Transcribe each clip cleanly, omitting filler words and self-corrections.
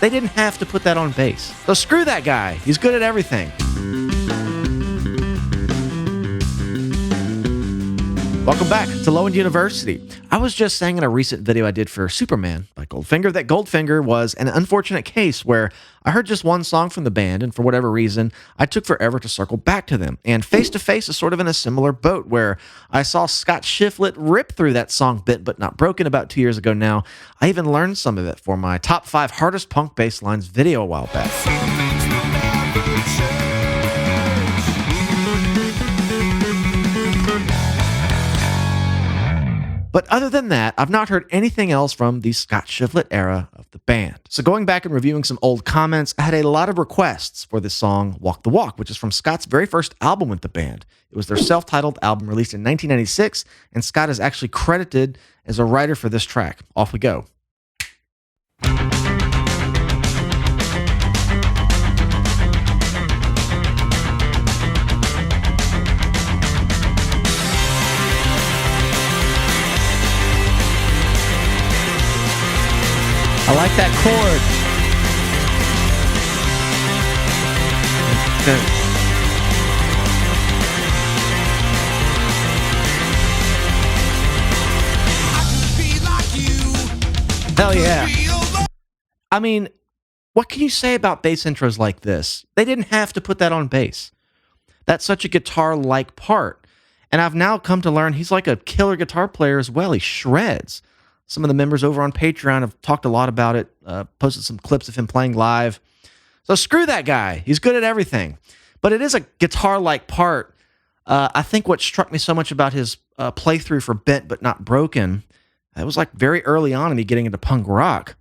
They didn't have to put that on bass. So screw that guy. He's good at everything. Welcome back to Low End University. I was just saying in a recent video I did for Superman by Goldfinger that Goldfinger was an unfortunate case where I heard just one song from the band, and for whatever reason, I took forever to circle back to them. And Face to Face is sort of in a similar boat where I saw Scott Shiflett rip through that song Bent But Not Broken about 2 years ago now. I even learned some of it for my top 5 hardest punk bass lines video a while back. But other than that, I've not heard anything else from the Scott Shiflett era of the band. So going back and reviewing some old comments, I had a lot of requests for this song, Walk the Walk, which is from Scott's very first album with the band. It was their self-titled album released in 1996, and Scott is actually credited as a writer for this track. Off we go. I like that chord. Hell yeah. I mean, what can you say about bass intros like this? They didn't have to put that on bass. That's such a guitar-like part. And I've now come to learn he's like a killer guitar player as well. He shreds. Some of the members over on Patreon have talked a lot about it, posted some clips of him playing live. So screw that guy. He's good at everything. But it is a guitar-like part. I think what struck me so much about his playthrough for Bent But Not Broken, it was like very early on in me getting into punk rock.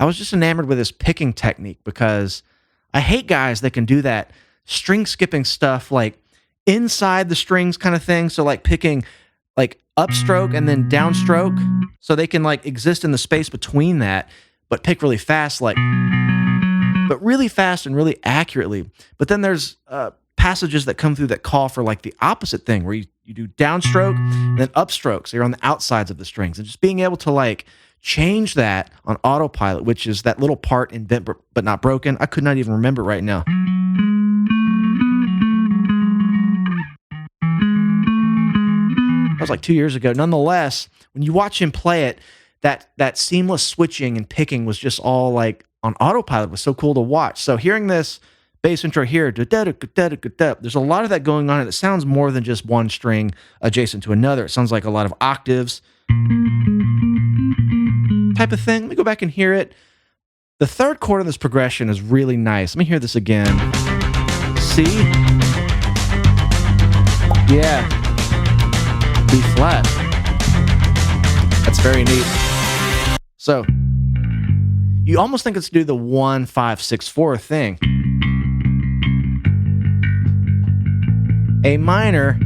I was just enamored with his picking technique because I hate guys that can do that string skipping stuff like inside the strings kind of thing. So like picking like upstroke and then downstroke so they can like exist in the space between that, but pick really fast, like, but really fast and really accurately. But then there's passages that come through that call for like the opposite thing where you do downstroke and then upstroke. So you're on the outsides of the strings and just being able to like change that on autopilot, which is that little part in Bent But Not Broken. I could not even remember it right now. That was like 2 years ago. Nonetheless, when you watch him play it, that seamless switching and picking was just all like on autopilot. It was so cool to watch. So hearing this bass intro here, there's a lot of that going on, and it sounds more than just one string adjacent to another. It sounds like a lot of octaves type of thing. Let me go back and hear it. The third chord of this progression is really nice. Let me hear this again. C. Yeah. B flat. That's very neat. So you almost think it's do the 1, 5, 6, 4 thing. A minor,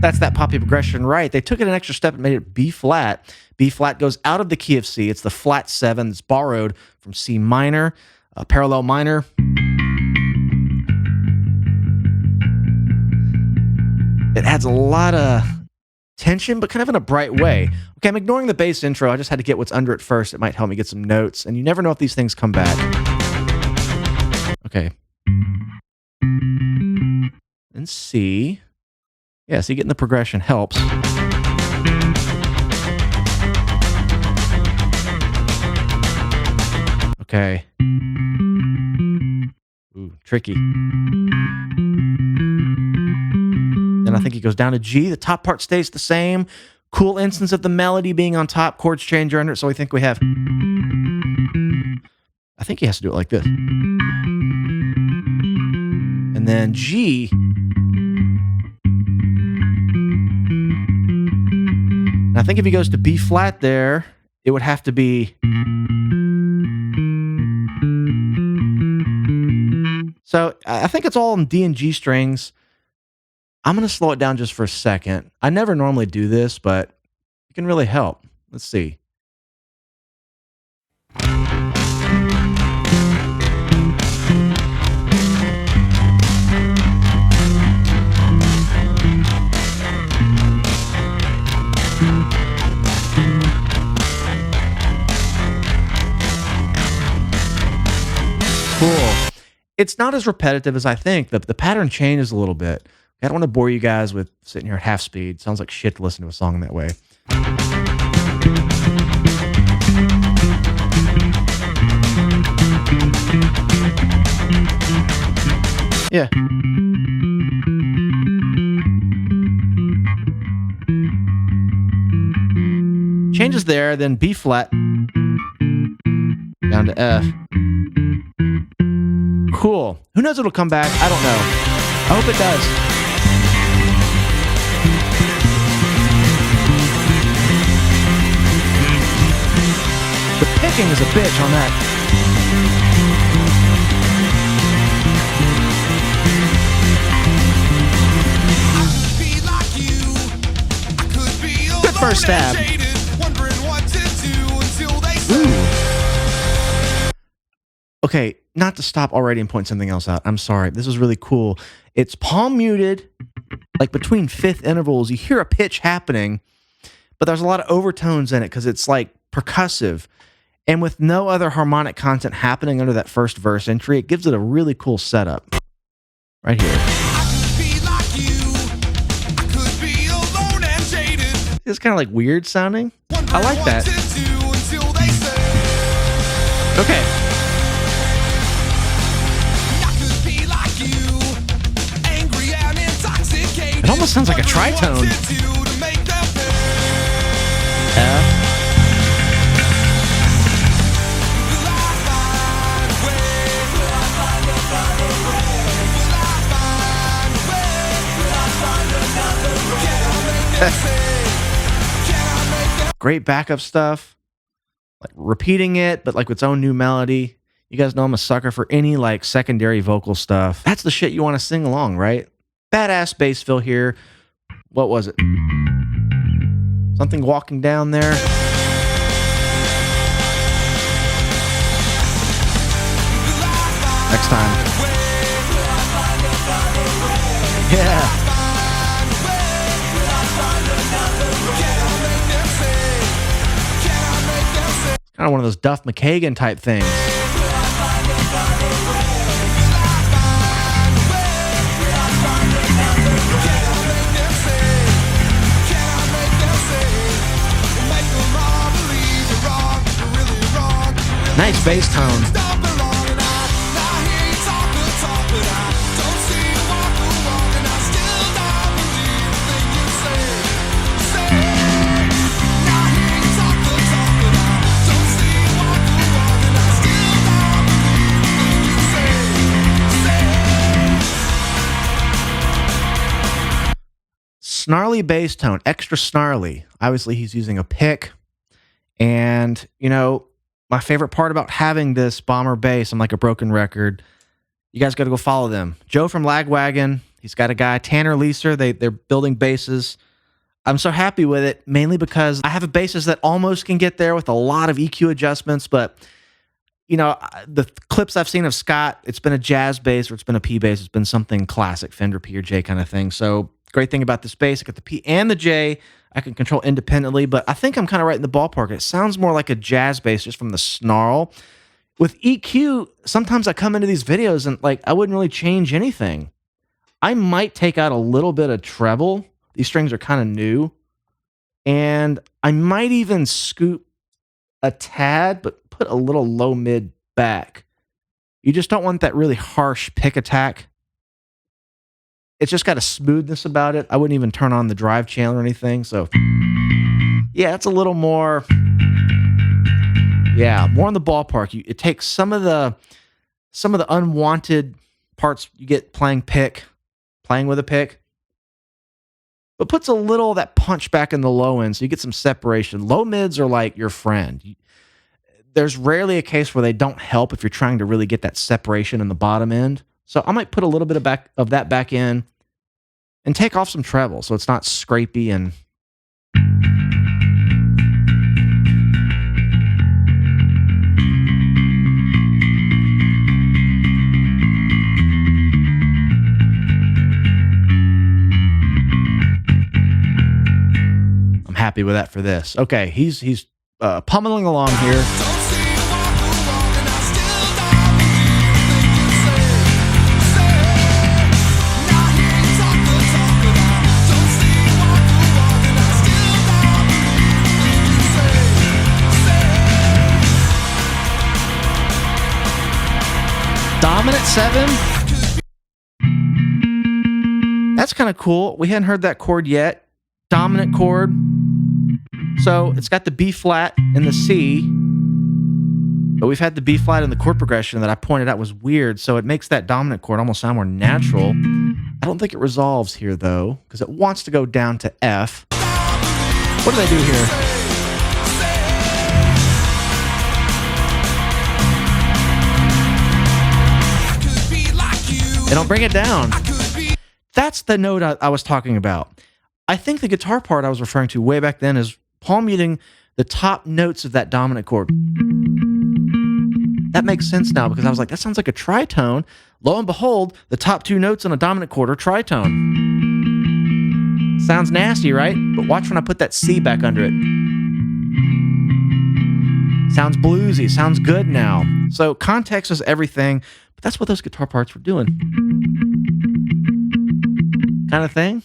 that's that poppy progression, right? They took it an extra step and made it B flat. B flat goes out of the key of C. It's the flat 7 that's borrowed from C minor, parallel minor. It adds a lot of tension, but kind of in a bright way. Okay, I'm ignoring the bass intro. I just had to get what's under it first. It might help me get some notes, and you never know if these things come back. Okay. And C. Yeah, see, getting the progression helps. Okay. Ooh, tricky. Then I think he goes down to G. The top part stays the same. Cool instance of the melody being on top. Chords change under it. So I think we have... I think he has to do it like this. And then G. And I think if he goes to B flat there, it would have to be... So I think it's all in D and G strings. I'm going to slow it down just for a second. I never normally do this, but it can really help. Let's see. It's not as repetitive as I think. The pattern changes a little bit. I don't want to bore you guys with sitting here at half speed. Sounds like shit to listen to a song that way. Yeah. Changes there, then B flat down to F. Cool. Who knows if it'll come back? I don't know. I hope it does. The picking is a bitch on that. Good first stab. Ooh. Okay, not to stop already and point something else out. I'm sorry. This is really cool. It's palm muted, like between fifth intervals. You hear a pitch happening, but there's a lot of overtones in it because it's like percussive. And with no other harmonic content happening under that first verse entry, it gives it a really cool setup. Right here. It's kind of like weird sounding. I like that. Okay. It almost sounds like a tritone. Great backup stuff, like repeating it, but like with its own new melody. You guys know I'm a sucker for any like secondary vocal stuff. That's the shit you want to sing along, right? Badass bass fill here. What was it? Something walking down there. Next time. Yeah. Kind of one of those Duff McKagan type things. Nice bass tone. Snarly bass tone, extra snarly. Obviously, he's using a pick. And, you know, my favorite part about having this bomber bass, I'm like a broken record. You guys got to go follow them. Joe from Lagwagon, he's got a guy, Tanner Leeser. They're building basses. I'm so happy with it, mainly because I have a bassist that almost can get there with a lot of EQ adjustments, but you know, the clips I've seen of Scott, it's been a jazz bass or it's been a P bass. It's been something classic, Fender P or J kind of thing. So great thing about this bass, I got the P and the J. I can control independently, but I think I'm kind of right in the ballpark. It sounds more like a jazz bass just from the snarl. With EQ, sometimes I come into these videos and like I wouldn't really change anything. I might take out a little bit of treble. These strings are kind of new. And I might even scoop a tad, but put a little low mid back. You just don't want that really harsh pick attack. It's just got a smoothness about it. I wouldn't even turn on the drive channel or anything. So yeah, it's a little more, more in the ballpark. It takes some of the unwanted parts you get playing with a pick, but puts a little of that punch back in the low end, so you get some separation. Low mids are like your friend. There's rarely a case where they don't help if you're trying to really get that separation in the bottom end. So I might put a little bit of that back in and take off some treble so it's not scrapey and... I'm happy with that for this. Okay, he's pummeling along here. Dominant 7. That's kind of cool. We hadn't heard that chord yet. Dominant chord. So it's got the B flat and the C, but we've had the B flat in the chord progression that I pointed out was weird, so it makes that dominant chord almost sound more natural. I don't think it resolves here, though, because it wants to go down to F. What do they do here? They don't bring it down. That's the note I was talking about. I think the guitar part I was referring to way back then is palm muting the top notes of that dominant chord. That makes sense now because I was like, that sounds like a tritone. Lo and behold, the top 2 notes on a dominant chord are tritone. Sounds nasty, right? But watch when I put that C back under it. Sounds bluesy, sounds good now. So context is everything, but that's what those guitar parts were doing. Kind of thing.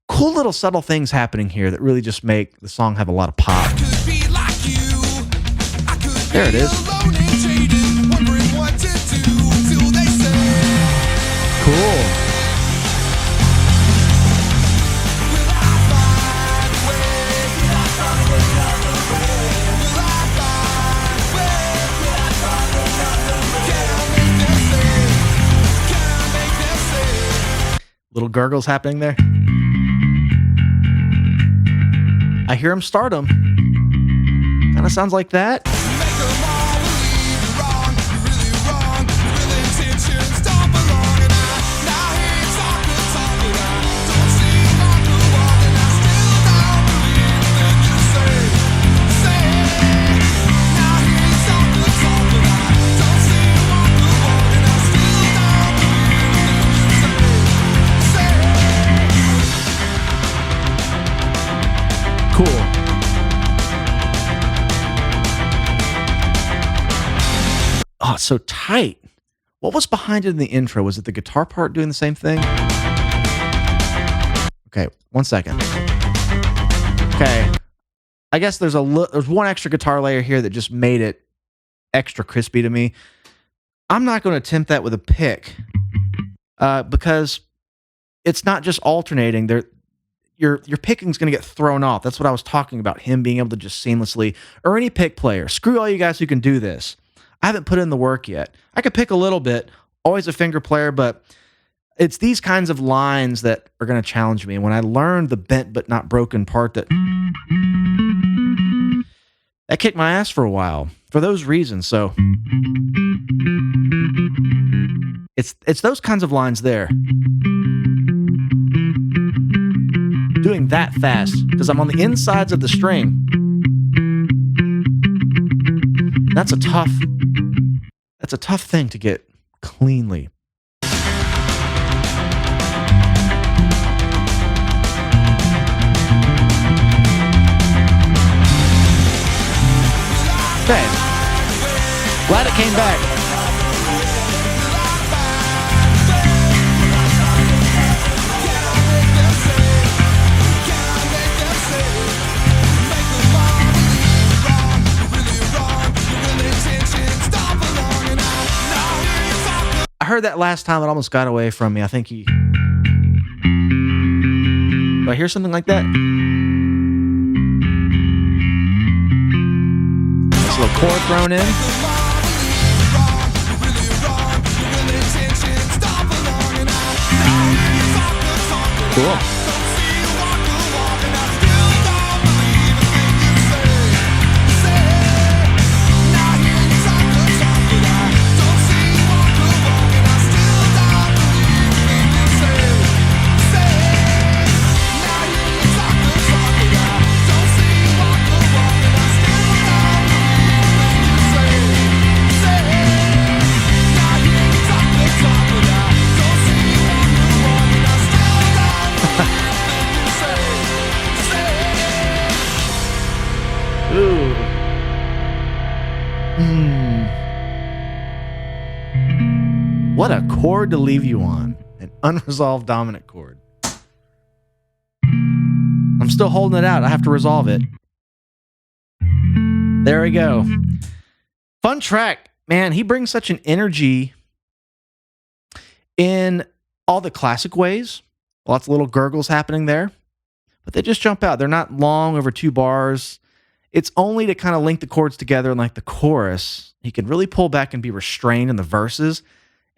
Cool little subtle things happening here that really just make the song have a lot of pop. There it is. Cool. Little gurgles happening there. I hear him start them. Kind of sounds like that. Cool. Oh, it's so tight. What was behind it in the intro? Was it the guitar part doing the same thing? Okay, 1 second. Okay. I guess there's one extra guitar layer here that just made it extra crispy to me. I'm not going to attempt that with a pick because it's not just alternating. Your picking's going to get thrown off. That's what I was talking about, him being able to just seamlessly, or any pick player. Screw all you guys who can do this. I haven't put in the work yet. I could pick a little bit, always a finger player, but it's these kinds of lines that are going to challenge me. And when I learned the bent but not broken part, that kicked my ass for a while for those reasons. So it's those kinds of lines there. Doing that fast because I'm on the insides of the string. That's a tough thing to get cleanly. Okay. Glad it came back. I heard that last time, it almost got away from me. I think do I hear something like that? This little chord thrown in. Cool. Ooh. What a chord to leave you on. An unresolved dominant chord. I'm still holding it out. I have to resolve it. There we go. Fun track. Man, he brings such an energy in all the classic ways. Lots of little gurgles happening there, but they just jump out. They're not long over 2 bars. It's only to kind of link the chords together in like the chorus. He can really pull back and be restrained in the verses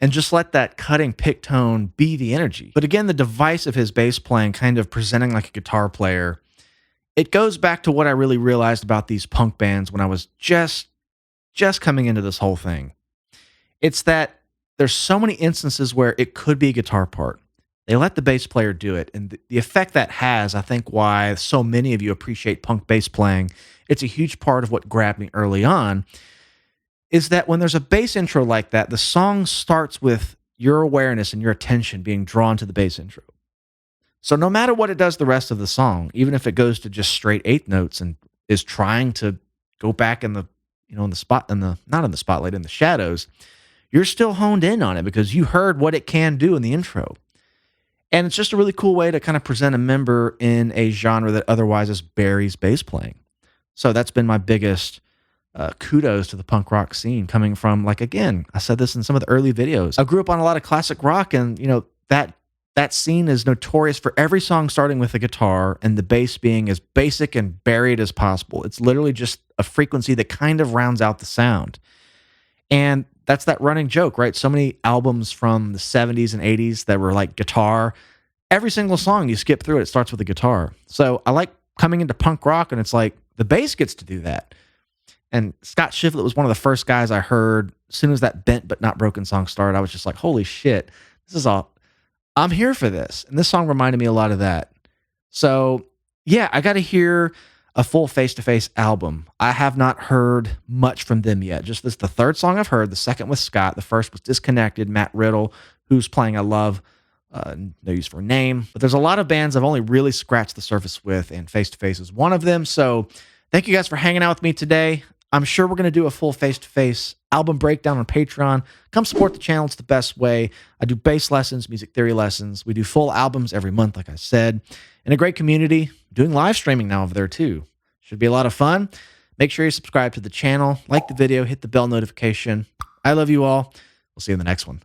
and just let that cutting pick tone be the energy. But again, the device of his bass playing, kind of presenting like a guitar player, it goes back to what I really realized about these punk bands when I was just coming into this whole thing. It's that there's so many instances where it could be a guitar part. They let the bass player do it, and the effect that has, I think, why so many of you appreciate punk bass playing, it's a huge part of what grabbed me early on, is that when there's a bass intro like that, the song starts with your awareness and your attention being drawn to the bass intro. So no matter what it does the rest of the song, even if it goes to just straight eighth notes and is trying to go back in the, in the spot, not in the spotlight, in the shadows, you're still honed in on it because you heard what it can do in the intro. And it's just a really cool way to kind of present a member in a genre that otherwise is Barry's bass playing. So that's been my biggest kudos to the punk rock scene, coming from, like, again, I said this in some of the early videos. I grew up on a lot of classic rock, and that scene is notorious for every song starting with a guitar and the bass being as basic and buried as possible. It's literally just a frequency that kind of rounds out the sound. And that's that running joke, right? So many albums from the 70s and 80s that were like guitar. Every single song you skip through it starts with a guitar. So I like coming into punk rock, and it's like the bass gets to do that. And Scott Shiflett was one of the first guys I heard. As soon as that Bent But Not Broken song started, I was just like, holy shit, this is all, I'm here for this. And this song reminded me a lot of that. So yeah, I got to hear a full Face-to-Face album. I have not heard much from them yet. Just this, the third song I've heard, the second with Scott. The first was Disconnected, Matt Riddle, who's playing I Love, no use for a name. But there's a lot of bands I've only really scratched the surface with, and Face-to-Face is one of them. So thank you guys for hanging out with me today. I'm sure we're going to do a full Face-to-Face album breakdown on Patreon. Come support the channel. It's the best way. I do bass lessons, music theory lessons. We do full albums every month, like I said. And a great community. Doing live streaming now over there too. Should be a lot of fun. Make sure you subscribe to the channel, like the video, hit the bell notification. I love you all. We'll see you in the next one.